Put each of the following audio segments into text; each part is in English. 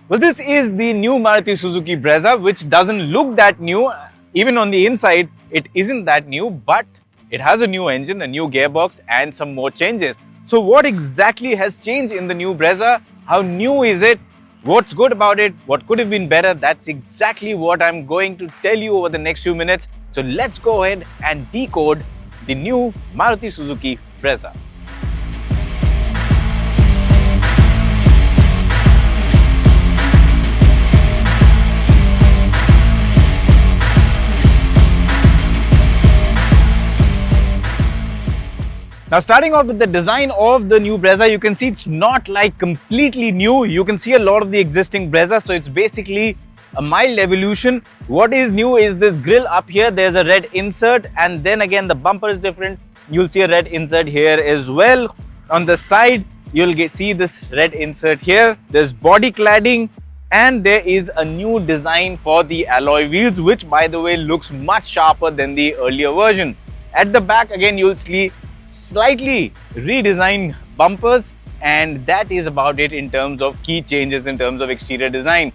Well, this is the new Maruti Suzuki Brezza, which doesn't look that new. Even on the inside, it isn't that new, but it has a new engine, a new gearbox, and some more changes. So what exactly has changed in the new Brezza? How new is it? What's good about it? What could have been better? That's exactly what I'm going to tell you over the next few minutes. So let's go ahead and decode the new Maruti Suzuki Brezza. Now, starting off with the design of the new Brezza, you can see it's not like completely new. You can see a lot of the existing Brezza, so it's basically a mild evolution. What is new is this grille up here. There's a red insert, and then again the bumper is different. You'll see a red insert here as well. On the side, you'll see this red insert here. There's body cladding, and there is a new design for the alloy wheels, which by the way looks much sharper than the earlier version. At the back again, you'll see slightly redesigned bumpers, and that is about it in terms of key changes in terms of exterior design.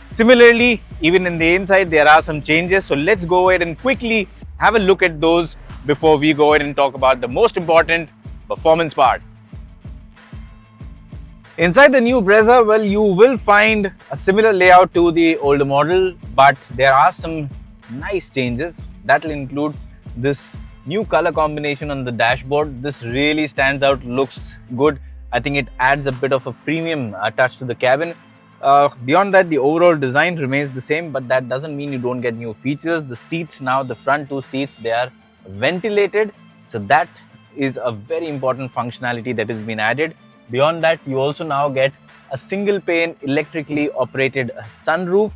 Similarly, even in the inside there are some changes, so let's go ahead and quickly have a look at those before we go ahead and talk about the most important performance part. Inside the new Brezza, well, you will find a similar layout to the older model, but there are some nice changes that will include this new color combination on the dashboard. This really stands out, looks good. I think it adds a bit of a premium touch to the cabin. Beyond that, the overall design remains the same, but that doesn't mean you don't get new features. The seats now, the front two seats, they are ventilated, so that is a very important functionality that has been added. Beyond that, you also now get a single pane electrically operated sunroof.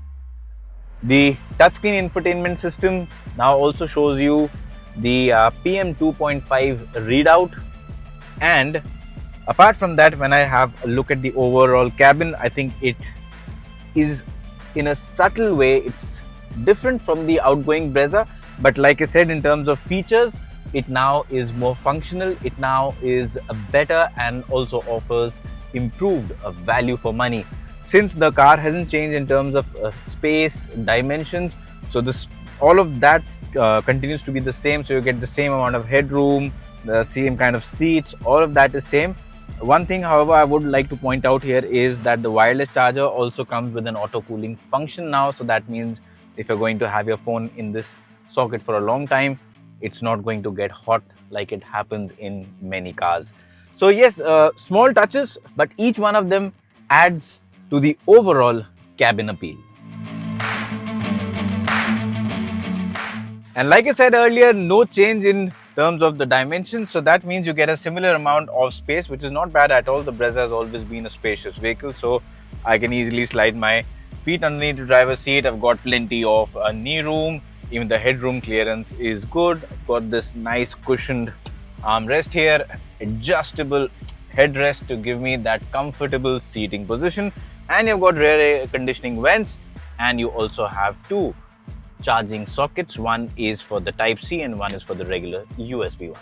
The touchscreen infotainment system now also shows you the PM 2.5 readout, and apart from that, when I have a look at the overall cabin, I think it is in a subtle way it's different from the outgoing Brezza, but like I said, in terms of features, it now is more functional, it now is better and also offers improved value for money. Since the car hasn't changed in terms of space, dimensions, so all of that continues to be the same, so you get the same amount of headroom, the same kind of seats, all of that is same. One thing, however, I would like to point out here is that the wireless charger also comes with an auto cooling function now, so that means if you're going to have your phone in this socket for a long time, it's not going to get hot like it happens in many cars. So yes, small touches, but each one of them adds to the overall cabin appeal. And like I said earlier, no change in terms of the dimensions, so that means you get a similar amount of space, which is not bad at all. The Brezza has always been a spacious vehicle, so I can easily slide my feet underneath the driver's seat. I've got plenty of knee room, even the headroom clearance is good. I've got this nice cushioned armrest here, adjustable headrest to give me that comfortable seating position, and you've got rear air conditioning vents, and you also have two charging sockets. One is for the Type C and one is for the regular USB one.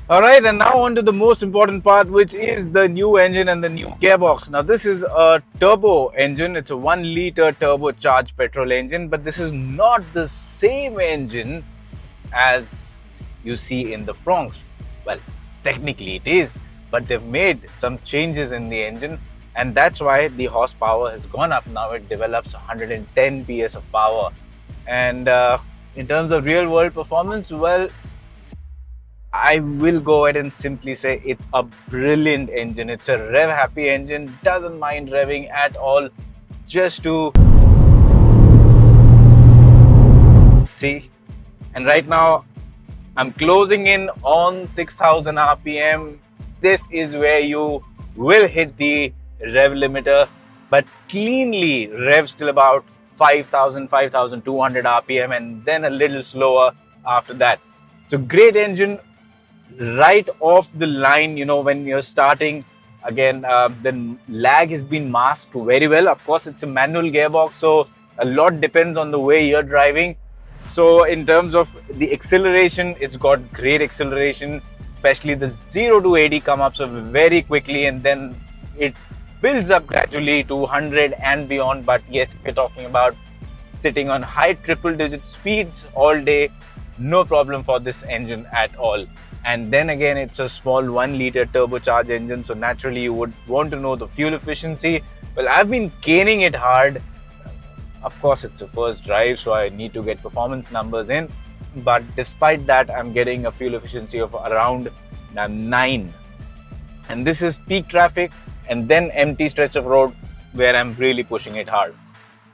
Alright, and now on to the most important part, which is the new engine and the new gearbox. Now this is a turbo engine, it's a 1 liter turbocharged petrol engine, but this is not the same engine as you see in the Fronx. Well, technically it is, but they've made some changes in the engine, and that's why the horsepower has gone up. Now it develops 110 PS of power. And in terms of real world performance, well, I will go ahead and simply say it's a brilliant engine. It's a rev happy engine, doesn't mind revving at all. Just to see, and right now I'm closing in on 6000 RPM. This is where you will hit the rev limiter, but cleanly revs till about 5200 RPM, and then a little slower after that. So great engine right off the line. You know, when you're starting, again, the lag has been masked very well. Of course, it's a manual gearbox, so a lot depends on the way you're driving. So in terms of the acceleration, it's got great acceleration. especially the 0 to 80 come up so very quickly, and then it builds up gradually to 100 and beyond. But yes, we're talking about sitting on high triple digit speeds all day, no problem for this engine at all. And then again, it's a small 1 liter turbocharged engine, so naturally you would want to know the fuel efficiency. Well, I've been caning it hard. Of course, it's a first drive, so I need to get performance numbers in, but despite that, I'm getting a fuel efficiency of around 9, and this is peak traffic and then empty stretch of road where I'm really pushing it hard.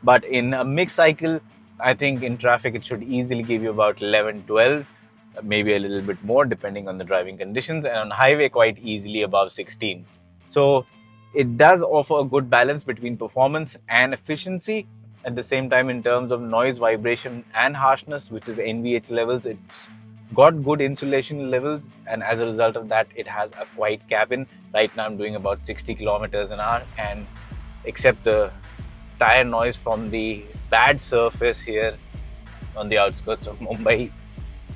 But in a mixed cycle, I think in traffic it should easily give you about 11, 12, maybe a little bit more depending on the driving conditions, and on highway quite easily above 16. So it does offer a good balance between performance and efficiency. At the same time, in terms of noise, vibration and harshness, which is NVH levels, it's got good insulation levels, and as a result of that, it has a quiet cabin. Right now I'm doing about 60 kilometers an hour, and except the tire noise from the bad surface here on the outskirts of Mumbai,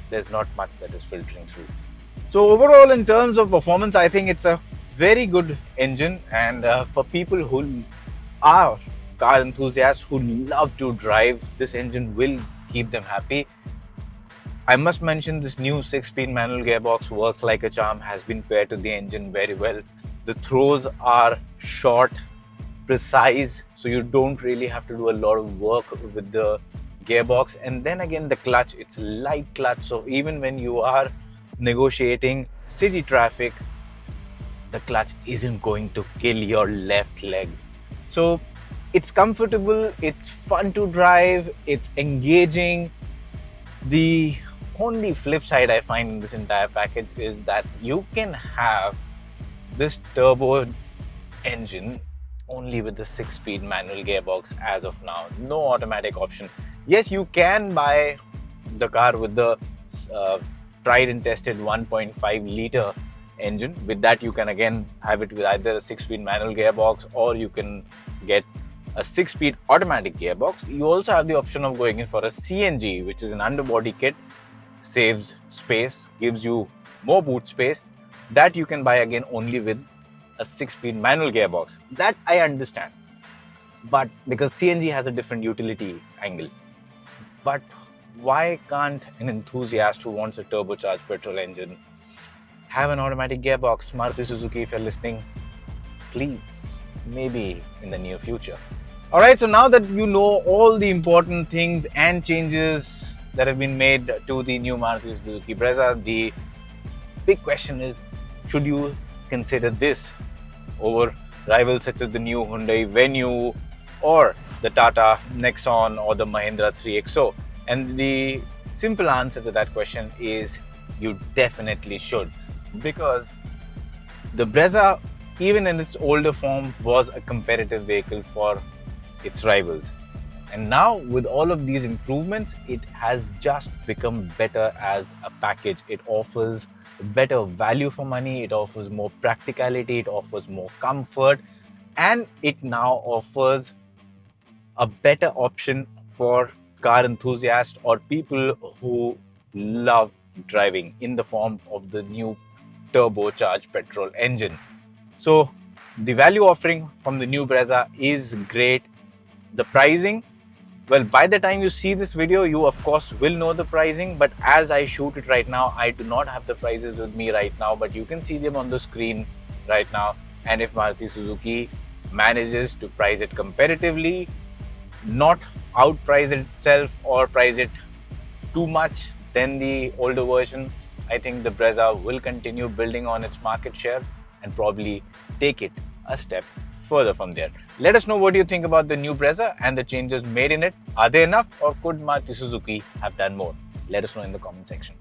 there's not much that is filtering through. So overall, in terms of performance, I think it's a very good engine, and for people who are car enthusiasts who love to drive, this engine will keep them happy. I must mention this new 6-speed manual gearbox works like a charm, has been paired to the engine very well. The throws are short, precise, so you don't really have to do a lot of work with the gearbox. And then again, the clutch, it's a light clutch, so even when you are negotiating city traffic, the clutch isn't going to kill your left leg. So it's comfortable, it's fun to drive, it's engaging. The only flip side I find in this entire package is that you can have this turbo engine only with the 6-speed manual gearbox as of now. No automatic option. Yes, you can buy the car with the tried and tested 1.5 liter engine. With that, you can again have it with either a 6-speed manual gearbox, or you can get a 6-speed automatic gearbox. You also have the option of going in for a CNG, which is an underbody kit, saves space, gives you more boot space. That you can buy again only with a 6-speed manual gearbox. That I understand, but because CNG has a different utility angle. But why can't an enthusiast who wants a turbocharged petrol engine have an automatic gearbox? Maruti Suzuki, if you're listening, please, maybe in the near future. Alright, so now that you know all the important things and changes that have been made to the new Maruti Suzuki Brezza, the big question is, should you consider this over rivals such as the new Hyundai Venue or the Tata Nexon or the Mahindra 3XO? And the simple answer to that question is you definitely should, because the Brezza, even in its older form, was a competitive vehicle for its rivals. And now with all of these improvements, it has just become better as a package. It offers better value for money, it offers more practicality, it offers more comfort, and it now offers a better option for car enthusiasts or people who love driving in the form of the new turbocharged petrol engine. So the value offering from the new Brezza is great. The pricing, well, by the time you see this video, you of course will know the pricing, but as I shoot it right now, I do not have the prices with me right now, but you can see them on the screen right now. And if Maruti Suzuki manages to price it competitively, not outprice itself or price it too much than the older version, I think the Brezza will continue building on its market share and probably take it a step further from there. Let us know what you think about the new Brezza and the changes made in it. Are they enough, or could Maruti Suzuki have done more? Let us know in the comment section.